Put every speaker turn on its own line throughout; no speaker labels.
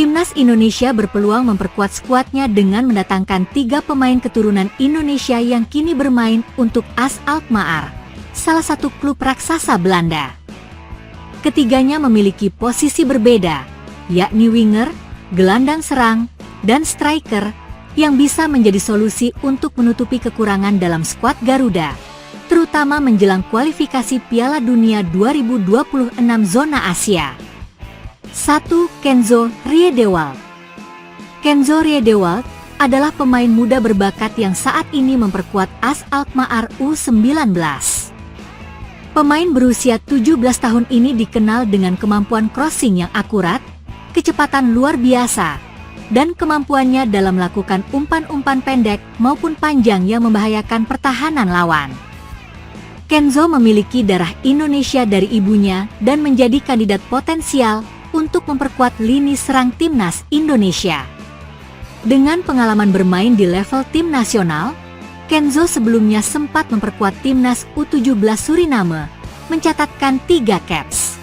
Timnas Indonesia berpeluang memperkuat skuadnya dengan mendatangkan 3 pemain keturunan Indonesia yang kini bermain untuk AS Alkmaar, salah satu klub raksasa Belanda. Ketiganya memiliki posisi berbeda, yakni winger, gelandang serang, dan striker, yang bisa menjadi solusi untuk menutupi kekurangan dalam skuad Garuda, terutama menjelang kualifikasi Piala Dunia 2026 zona Asia. 1. Kenzo Riedewald. Kenzo Riedewald adalah pemain muda berbakat yang saat ini memperkuat AS Alkmaar U19. Pemain berusia 17 tahun ini dikenal dengan kemampuan crossing yang akurat, kecepatan luar biasa, dan kemampuannya dalam melakukan umpan-umpan pendek maupun panjang yang membahayakan pertahanan lawan. Kenzo memiliki darah Indonesia dari ibunya dan menjadi kandidat potensial untuk memperkuat lini serang timnas Indonesia. Dengan pengalaman bermain di level tim nasional, Kenzo sebelumnya sempat memperkuat timnas U17 Suriname, mencatatkan 3 caps.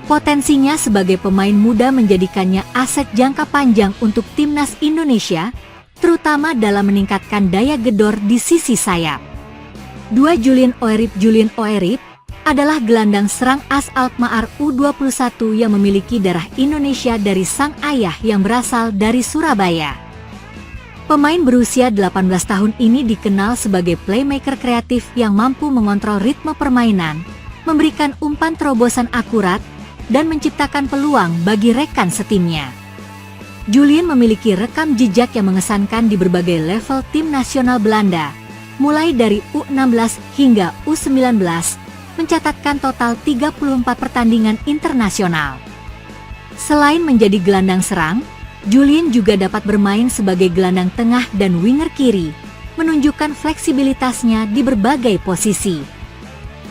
Potensinya sebagai pemain muda menjadikannya aset jangka panjang untuk timnas Indonesia, terutama dalam meningkatkan daya gedor di sisi sayap. 2. Julien Oerip adalah gelandang serang AS Alkmaar U21 yang memiliki darah Indonesia dari sang ayah yang berasal dari Surabaya. Pemain berusia 18 tahun ini dikenal sebagai playmaker kreatif yang mampu mengontrol ritme permainan, memberikan umpan terobosan akurat, dan menciptakan peluang bagi rekan setimnya. Julien memiliki rekam jejak yang mengesankan di berbagai level tim nasional Belanda, mulai dari U16 hingga U19, mencatatkan total 34 pertandingan internasional. Selain menjadi gelandang serang, Julien juga dapat bermain sebagai gelandang tengah dan winger kiri, menunjukkan fleksibilitasnya di berbagai posisi.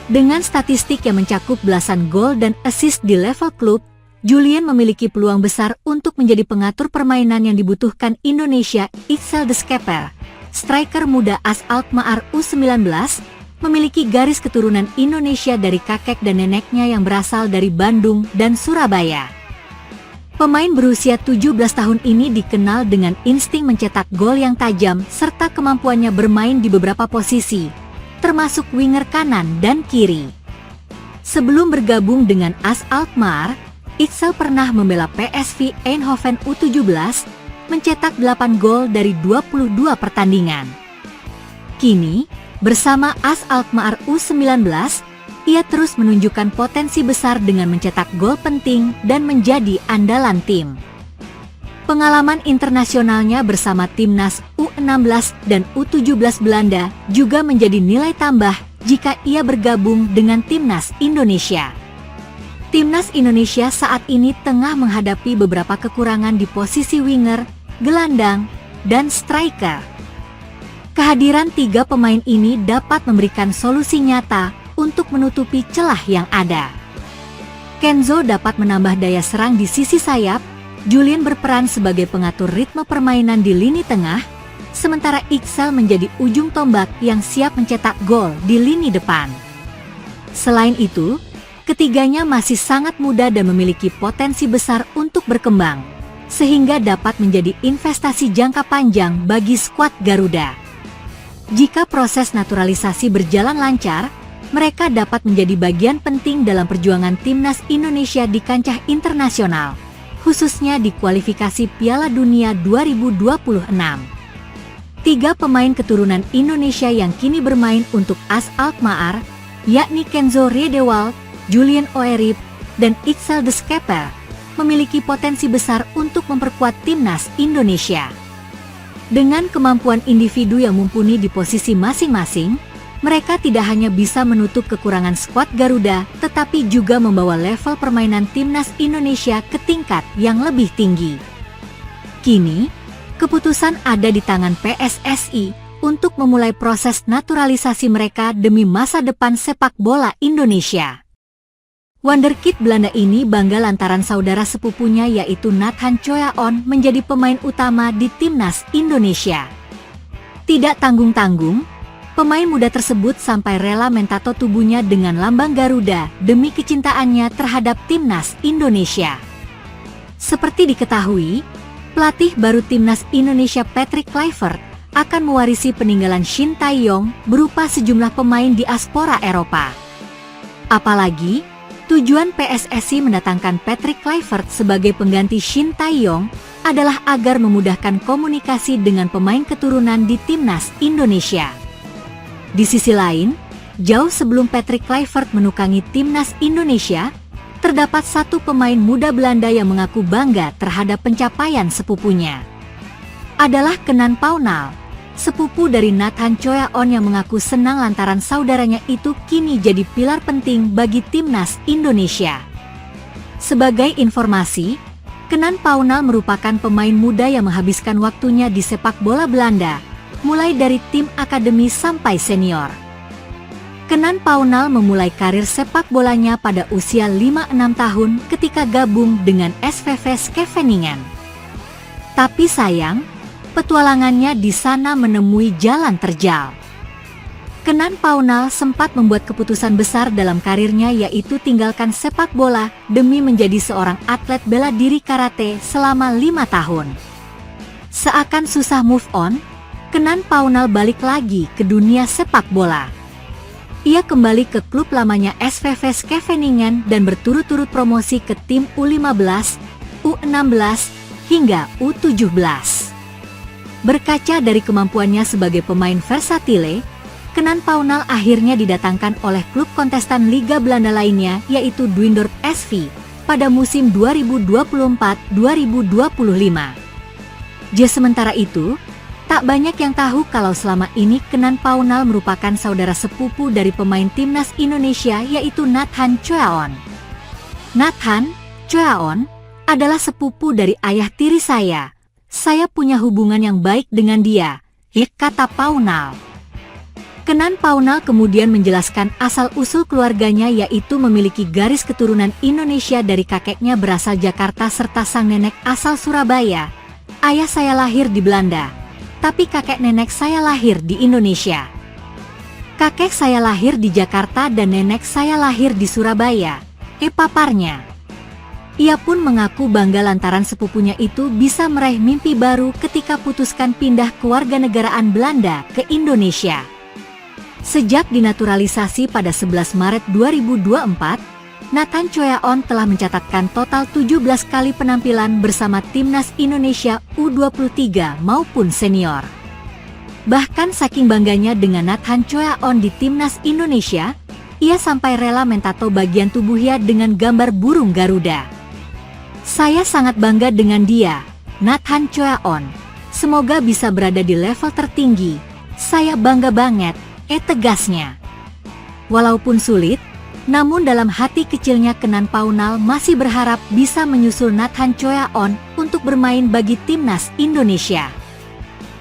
Dengan statistik yang mencakup belasan gol dan assist di level klub, Julien memiliki peluang besar untuk menjadi pengatur permainan yang dibutuhkan Indonesia. Ixel de Skeper, striker muda AS Alkmaar U19, memiliki garis keturunan Indonesia dari kakek dan neneknya yang berasal dari Bandung dan Surabaya. Pemain berusia 17 tahun ini dikenal dengan insting mencetak gol yang tajam serta kemampuannya bermain di beberapa posisi, termasuk winger kanan dan kiri. Sebelum bergabung dengan AS Alkmaar, Ixel pernah membela PSV Eindhoven U17, mencetak 8 gol dari 22 pertandingan. Kini, bersama AS Alkmaar U19, ia terus menunjukkan potensi besar dengan mencetak gol penting dan menjadi andalan tim. Pengalaman internasionalnya bersama timnas U16 dan U17 Belanda juga menjadi nilai tambah jika ia bergabung dengan timnas Indonesia. Timnas Indonesia saat ini tengah menghadapi beberapa kekurangan di posisi winger, gelandang, dan striker. Kehadiran 3 pemain ini dapat memberikan solusi nyata untuk menutupi celah yang ada. Kenzo dapat menambah daya serang di sisi sayap, Julien berperan sebagai pengatur ritme permainan di lini tengah, sementara Ixel menjadi ujung tombak yang siap mencetak gol di lini depan. Selain itu, ketiganya masih sangat muda dan memiliki potensi besar untuk berkembang, sehingga dapat menjadi investasi jangka panjang bagi skuad Garuda. Jika proses naturalisasi berjalan lancar, mereka dapat menjadi bagian penting dalam perjuangan timnas Indonesia di kancah internasional, khususnya di kualifikasi Piala Dunia 2026. 3 pemain keturunan Indonesia yang kini bermain untuk AS Alkmaar, yakni Kenzo Riedewald, Julien Oerip, dan Ixel de Skeper, memiliki potensi besar untuk memperkuat timnas Indonesia. Dengan kemampuan individu yang mumpuni di posisi masing-masing, mereka tidak hanya bisa menutup kekurangan skuad Garuda, tetapi juga membawa level permainan timnas Indonesia ke tingkat yang lebih tinggi. Kini, keputusan ada di tangan PSSI untuk memulai proses naturalisasi mereka demi masa depan sepak bola Indonesia. Wonderkid Belanda ini bangga lantaran saudara sepupunya yaitu Nathan Choyaon menjadi pemain utama di timnas Indonesia. Tidak tanggung-tanggung, pemain muda tersebut sampai rela mentato tubuhnya dengan lambang Garuda demi kecintaannya terhadap timnas Indonesia. Seperti diketahui, pelatih baru timnas Indonesia Patrick Kluivert akan mewarisi peninggalan Shin Tae-yong berupa sejumlah pemain diaspora Eropa. Apalagi, tujuan PSSI mendatangkan Patrick Kluivert sebagai pengganti Shin Tae-yong adalah agar memudahkan komunikasi dengan pemain keturunan di timnas Indonesia. Di sisi lain, jauh sebelum Patrick Kluivert menukangi timnas Indonesia, terdapat satu pemain muda Belanda yang mengaku bangga terhadap pencapaian sepupunya. Adalah Kenan Paunal, sepupu dari Nathan Choaon yang mengaku senang lantaran saudaranya itu kini jadi pilar penting bagi timnas Indonesia. Sebagai informasi, Kenan Paunal merupakan pemain muda yang menghabiskan waktunya di sepak bola Belanda, mulai dari tim akademi sampai senior. Kenan Paunal memulai karir sepak bolanya pada usia 5-6 tahun ketika gabung dengan SVV Scheveningen. Tapi sayang, petualangannya di sana menemui jalan terjal. Kenan Paunal sempat membuat keputusan besar dalam karirnya, yaitu tinggalkan sepak bola demi menjadi seorang atlet bela diri karate selama 5 tahun. Seakan susah move on, Kenan Paunal balik lagi ke dunia sepak bola. Ia kembali ke klub lamanya SVV Scheveningen dan berturut-turut promosi ke tim U15, U16, hingga U17. Berkaca dari kemampuannya sebagai pemain versatile, Kenan Paunal akhirnya didatangkan oleh klub kontestan Liga Belanda lainnya, yaitu Duindorp SV, pada musim 2024-2025. Sementara itu, tak banyak yang tahu kalau selama ini Kenan Paunal merupakan saudara sepupu dari pemain timnas Indonesia, yaitu Nathan Choaon. Nathan Choaon adalah sepupu dari ayah tiri saya. Saya punya hubungan yang baik dengan dia, kata Paunal. Kenan Paunal kemudian menjelaskan asal-usul keluarganya, yaitu memiliki garis keturunan Indonesia dari kakeknya berasal Jakarta serta sang nenek asal Surabaya. Ayah saya lahir di Belanda, tapi kakek nenek saya lahir di Indonesia. Kakek saya lahir di Jakarta dan nenek saya lahir di Surabaya, paparnya. Ia pun mengaku bangga lantaran sepupunya itu bisa meraih mimpi baru ketika putuskan pindah kewarganegaraan Belanda ke Indonesia. Sejak dinaturalisasi pada 11 Maret 2024, Nathan Choaon telah mencatatkan total 17 kali penampilan bersama timnas Indonesia U23 maupun senior. Bahkan saking bangganya dengan Nathan Choaon di timnas Indonesia, ia sampai rela mentato bagian tubuhnya dengan gambar burung Garuda. Saya sangat bangga dengan dia, Nathan Choaon. Semoga bisa berada di level tertinggi. Saya bangga banget, tegasnya. Walaupun sulit, namun dalam hati kecilnya Kenan Paunal masih berharap bisa menyusul Nathan Choaon untuk bermain bagi timnas Indonesia.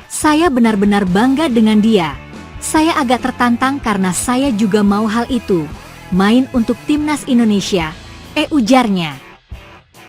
Saya benar-benar bangga dengan dia. Saya agak tertantang karena saya juga mau hal itu, main untuk timnas Indonesia, ujarnya.